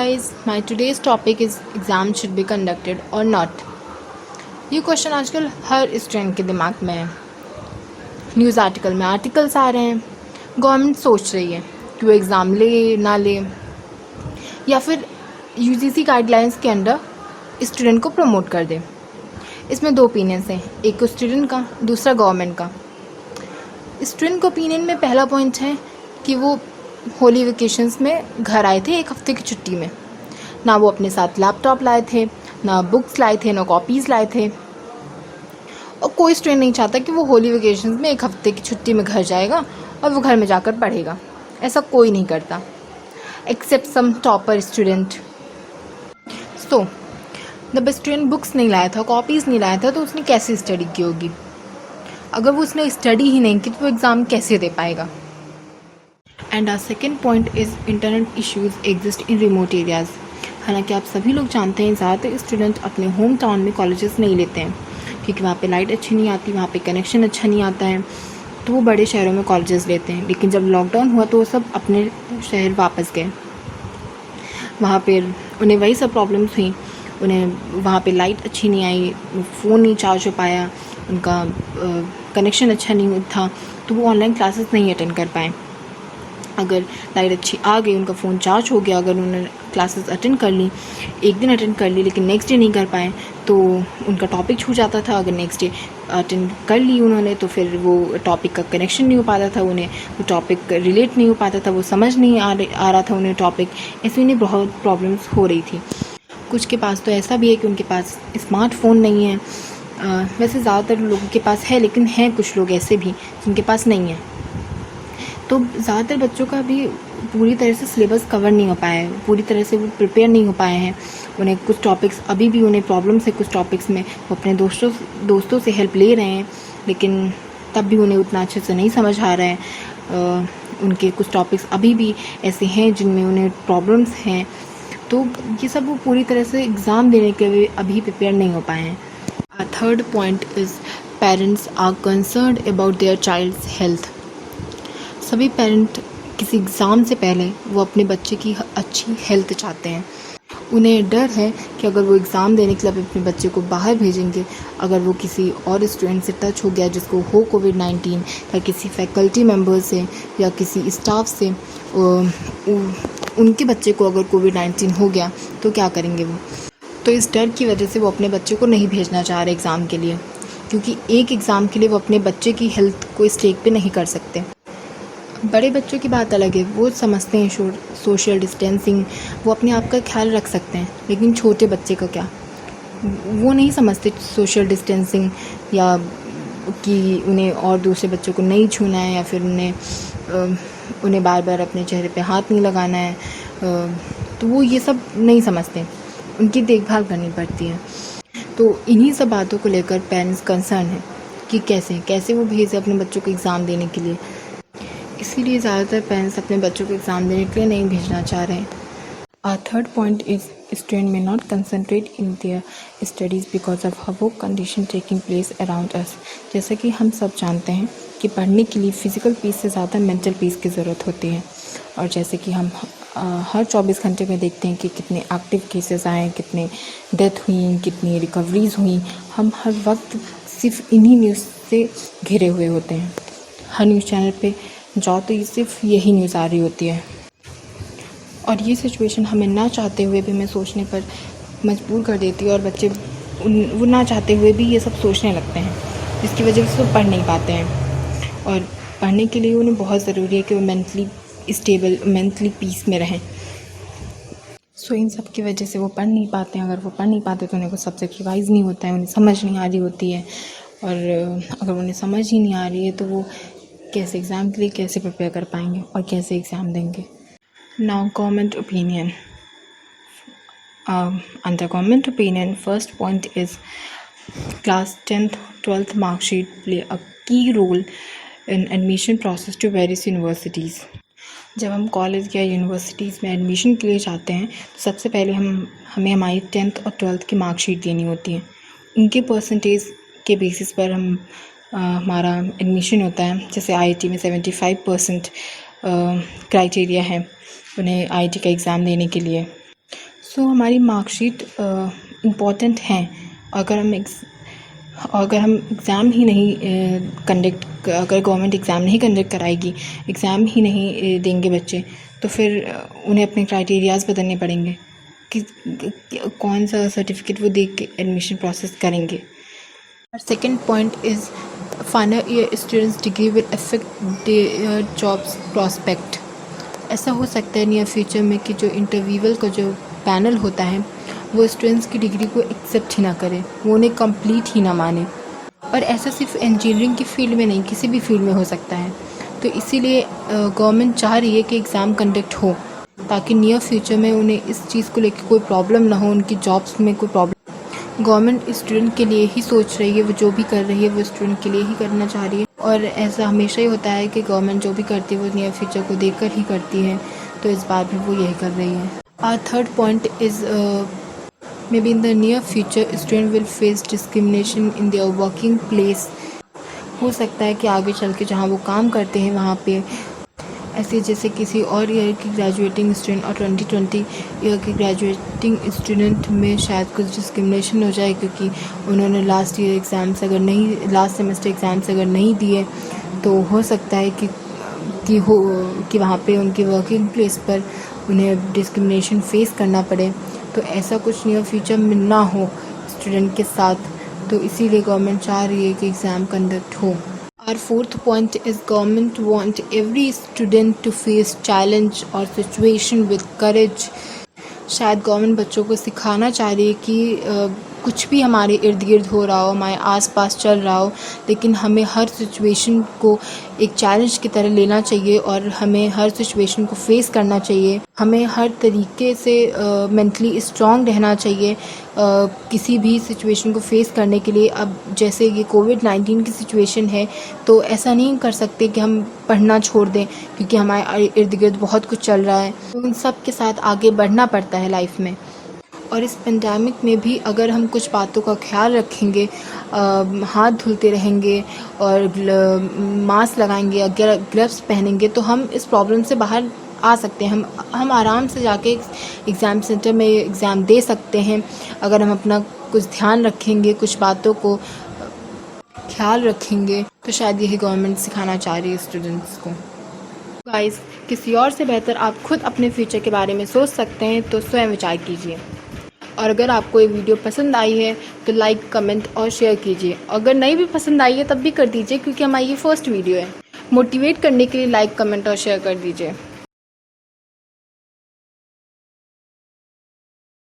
guys, my today's topic is exam should be conducted or not. ये question आजकल हर student के दिमाग में है। न्यूज़ आर्टिकल में आर्टिकल्स आ रहे हैं। गवर्नमेंट सोच रही है कि वो एग्ज़ाम ले ना ले या फिर यूजीसी गाइडलाइंस के अंडर स्टूडेंट को प्रमोट कर दे। इसमें दो ओपिनियंस हैं, एक स्टूडेंट का, दूसरा गवर्नमेंट का। स्टूडेंट के ओपिनियन में पहला पॉइंट है कि वो होली वेकेशंस में घर आए थे एक हफ्ते की छुट्टी में। ना वो अपने साथ लैपटॉप लाए थे, ना बुक्स लाए थे, ना कॉपीज़ लाए थे। और कोई स्टूडेंट नहीं चाहता कि वो होली वेकेशंस में एक हफ्ते की छुट्टी में घर जाएगा और वो घर में जाकर पढ़ेगा। ऐसा कोई नहीं करता एक्सेप्ट सम टॉपर स्टूडेंट। सो जब स्टूडेंट बुक्स नहीं लाया था, कॉपीज़ नहीं लाया था, तो उसने कैसे स्टडी की होगी? अगर वो उसने स्टडी ही नहीं की तो वो एग्ज़ाम कैसे दे पाएगा? And our second point is internet issues exist in remote areas. हालांकि आप सभी लोग जानते हैं ज़्यादातर स्टूडेंट अपने होम टाउन में कॉलेजेस नहीं लेते हैं क्योंकि वहाँ पे लाइट अच्छी नहीं आती, वहाँ पे कनेक्शन अच्छा नहीं आता है, तो वो बड़े शहरों में कॉलेजेस लेते हैं। लेकिन जब लॉकडाउन हुआ तो वो सब अपने शहर वापस गए। वहाँ पर उन्हें वही सब प्रॉब्लम्स हुई। उन्हें वहाँ पे लाइट अच्छी नहीं आई, फ़ोन नहीं चार्ज हो पाया, उनका कनेक्शन अच्छा नहीं था, तो वो ऑनलाइन क्लासेस नहीं अटेंड कर पाए। अगर लाइट अच्छी आ गई, उनका फ़ोन चार्ज हो गया, अगर उन्होंने क्लासेस अटेंड कर ली, एक दिन अटेंड कर ली लेकिन नेक्स्ट डे नहीं कर पाए, तो उनका टॉपिक छूट जाता था। अगर नेक्स्ट डे अटेंड कर ली उन्होंने तो फिर वो टॉपिक का कनेक्शन नहीं हो पाता था, उन्हें वो टॉपिक रिलेट नहीं हो पाता था, वो समझ नहीं आ रहा था उन्हें टॉपिक। ऐसे उन्हें बहुत प्रॉब्लम्स हो रही थी। कुछ के पास तो ऐसा भी है कि उनके पास स्मार्टफ़ोन नहीं है। वैसे ज़्यादातर लोगों के पास है, लेकिन हैं कुछ लोग ऐसे भी जिनके पास नहीं है। तो ज़्यादातर बच्चों का भी पूरी तरह से सिलेबस कवर नहीं हो पाया है, पूरी तरह से वो प्रिपेयर नहीं हो पाए हैं। उन्हें कुछ टॉपिक्स अभी भी उन्हें प्रॉब्लम्स है, कुछ टॉपिक्स में वो अपने दोस्तों से हेल्प ले रहे हैं, लेकिन तब भी उन्हें उतना अच्छे से नहीं समझ आ रहा है। उनके कुछ टॉपिक्स अभी भी ऐसे हैं जिनमें उन्हें प्रॉब्लम्स हैं। तो ये सब वो पूरी तरह से एग्ज़ाम देने के लिए अभी प्रिपेयर नहीं हो पाए हैं। Our third point is parents are concerned about their child's health. सभी पेरेंट किसी एग्ज़ाम से पहले वो अपने बच्चे की अच्छी हेल्थ चाहते हैं। उन्हें डर है कि अगर वो एग्ज़ाम देने के लिए अपने बच्चे को बाहर भेजेंगे, अगर वो किसी और स्टूडेंट से टच हो गया जिसको हो कोविड-19, या किसी फैकल्टी मेम्बर से या किसी स्टाफ से उनके बच्चे को अगर कोविड-19 हो गया तो क्या करेंगे वो? तो इस डर की वजह से वो अपने बच्चे को नहीं भेजना चाह रहे एग्ज़ाम के लिए, क्योंकि एक एग्ज़ाम के लिए वो अपने बच्चे की हेल्थ को स्टेक पे नहीं कर सकते। बड़े बच्चों की बात अलग है, वो समझते हैं सोशल डिस्टेंसिंग, वो अपने आप का ख्याल रख सकते हैं। लेकिन छोटे बच्चे का क्या, वो नहीं समझते सोशल डिस्टेंसिंग, या कि उन्हें और दूसरे बच्चों को नहीं छूना है, या फिर उन्हें बार बार अपने चेहरे पे हाथ नहीं लगाना है। तो वो ये सब नहीं समझते, उनकी देखभाल करनी पड़ती है। तो इन्हीं सब बातों को लेकर पेरेंट्स कंसर्न है कि कैसे वो भेजे अपने बच्चों को एग्ज़ाम देने के लिए। इसीलिए ज़्यादातर पेरेंट्स अपने बच्चों को एग्ज़ाम देने के लिए नहीं भेजना चाह रहे हैं। Our third point is student may not concentrate in their studies because of work condition taking place around us. जैसा कि हम सब जानते हैं कि पढ़ने के लिए फ़िज़िकल पीस से ज़्यादा मेंटल पीस की ज़रूरत होती है। और जैसे कि हम हर 24 घंटे में देखते हैं कि कितने एक्टिव केसेस आए, कितने डेथ हुई, कितनी रिकवरीज़ हुई। हम हर वक्त सिर्फ इन्हीं न्यूज़ से घिरे हुए होते हैं। हर न्यूज़ चैनल पे जाओ तो ये सिर्फ यही न्यूज़ आ रही होती है। और ये सिचुएशन हमें ना चाहते हुए भी हमें सोचने पर मजबूर कर देती है, और बच्चे वो ना चाहते हुए भी ये सब सोचने लगते हैं, जिसकी वजह से वो पढ़ नहीं पाते हैं। और पढ़ने के लिए उन्हें बहुत ज़रूरी है कि वो मेंटली स्टेबल, मेंटली पीस में रहें। सो इन सब की वजह से वो पढ़ नहीं पाते हैं। अगर वो पढ़ नहीं पाते तो उन्हें कुछ सब्जेक्ट रिवाइज़ नहीं होता है, उन्हें समझ नहीं आ रही होती है। और अगर उन्हें समझ ही नहीं आ रही है तो वो कैसे एग्ज़ाम के लिए कैसे प्रिपेयर कर पाएंगे और कैसे एग्ज़ाम देंगे? Now government opinion. Under government opinion, first point is class 10th 12th mark sheet play a key role in admission process to various universities. जब हम कॉलेज या यूनिवर्सिटीज़ में एडमिशन के लिए जाते हैं तो सबसे पहले हमें हमारी 10th और 12th की मार्कशीट देनी होती है। उनके परसेंटेज के बेसिस पर हमारा एडमिशन होता है। जैसे आईआईटी में 75% क्राइटेरिया है उन्हें आईआईटी का एग्ज़ाम देने के लिए। सो हमारी मार्कशीट इम्पॉर्टेंट हैं। अगर हम एग्ज़ाम ही नहीं अगर गवर्नमेंट एग्ज़ाम नहीं कंडक्ट कराएगी, एग्ज़ाम ही नहीं देंगे बच्चे, तो फिर उन्हें अपने क्राइटेरियाज़ बदलने पड़ेंगे कि कौन सा सर्टिफिकेट वो दे के एडमिशन प्रोसेस करेंगे। Second point is final year students degree will affect their jobs prospect. ऐसा हो सकता है नियर फ्यूचर में कि जो इंटरव्यूअल का जो पैनल होता है वो स्टूडेंट्स की डिग्री को एक्सेप्ट ही ना करे, वो उन्हें कंप्लीट ही ना माने। और ऐसा सिर्फ इंजीनियरिंग की फील्ड में नहीं, किसी भी फील्ड में हो सकता है। तो इसीलिए गवर्नमेंट चाह रही है कि एग्ज़ाम कंडक्ट हो, ताकि नियर फ्यूचर में उन्हें इस चीज़ को लेकर कोई प्रॉब्लम ना हो, उनकी जॉब्स में कोई प्रॉब्लम। गवर्नमेंट स्टूडेंट के लिए ही सोच रही है, वो जो भी कर रही है वो स्टूडेंट के लिए ही करना चाह रही है। और ऐसा हमेशा ही होता है कि गवर्नमेंट जो भी करती है वो नियर फ्यूचर को देखकर ही करती है, तो इस बार भी वो यही कर रही है। Our third point is maybe in the near future student will face discrimination in their working place. हो सकता है कि आगे चल के जहाँ वो काम करते हैं वहाँ पे ऐसे जैसे किसी और ईयर की ग्रेजुएटिंग स्टूडेंट और 2020 ईयर की ग्रेजुएटिंग स्टूडेंट में शायद कुछ डिस्क्रिमिनेशन हो जाए, क्योंकि उन्होंने लास्ट सेमेस्टर एग्ज़ाम्स अगर नहीं दिए, तो हो सकता है कि वहाँ पे उनकी वर्किंग प्लेस पर उन्हें डिस्क्रिमिनेशन फेस करना पड़े। तो ऐसा कुछ नियर फ्यूचर में ना हो स्टूडेंट के साथ, तो इसीलिए गवर्नमेंट चाह रही है कि एग्ज़ाम कंडक्ट हो। Our fourth point is government want every student to face challenge or situation with courage। शायद गवर्नमेंट बच्चों को सिखाना चाह रही है कि कुछ भी हमारे इर्द गिर्द हो रहा हो, हमारे आसपास चल रहा हो, लेकिन हमें हर सिचुएशन को एक चैलेंज की तरह लेना चाहिए और हमें हर सिचुएशन को फेस करना चाहिए। हमें हर तरीके से मेंटली स्ट्रांग रहना चाहिए किसी भी सिचुएशन को फेस करने के लिए। अब जैसे ये कोविड-19 की सिचुएशन है, तो ऐसा नहीं कर सकते कि हम पढ़ना छोड़ दें, क्योंकि हमारे इर्द गिर्द बहुत कुछ चल रहा है, तो उन सब के साथ आगे बढ़ना पड़ता है लाइफ में। और इस पेंडेमिक में भी अगर हम कुछ बातों का ख्याल रखेंगे, हाथ धुलते रहेंगे और मास्क लगाएंगे, ग्लव्स पहनेंगे, तो हम इस प्रॉब्लम से बाहर आ सकते हैं। हम आराम से जाके एग्ज़ाम सेंटर में एग्ज़ाम दे सकते हैं, अगर हम अपना कुछ ध्यान रखेंगे, कुछ बातों को ख्याल रखेंगे। तो शायद यही गवर्नमेंट सिखाना चाह रही है स्टूडेंट्स को। गाइस, किसी और से बेहतर आप खुद अपने फ्यूचर के बारे में सोच सकते हैं, तो स्वयं विचार कीजिए। और अगर आपको ये वीडियो पसंद आई है तो लाइक, कमेंट और शेयर कीजिए। अगर नहीं भी पसंद आई है तब भी कर दीजिए, क्योंकि हमारी ये फर्स्ट वीडियो है। मोटिवेट करने के लिए लाइक, कमेंट और शेयर कर दीजिए।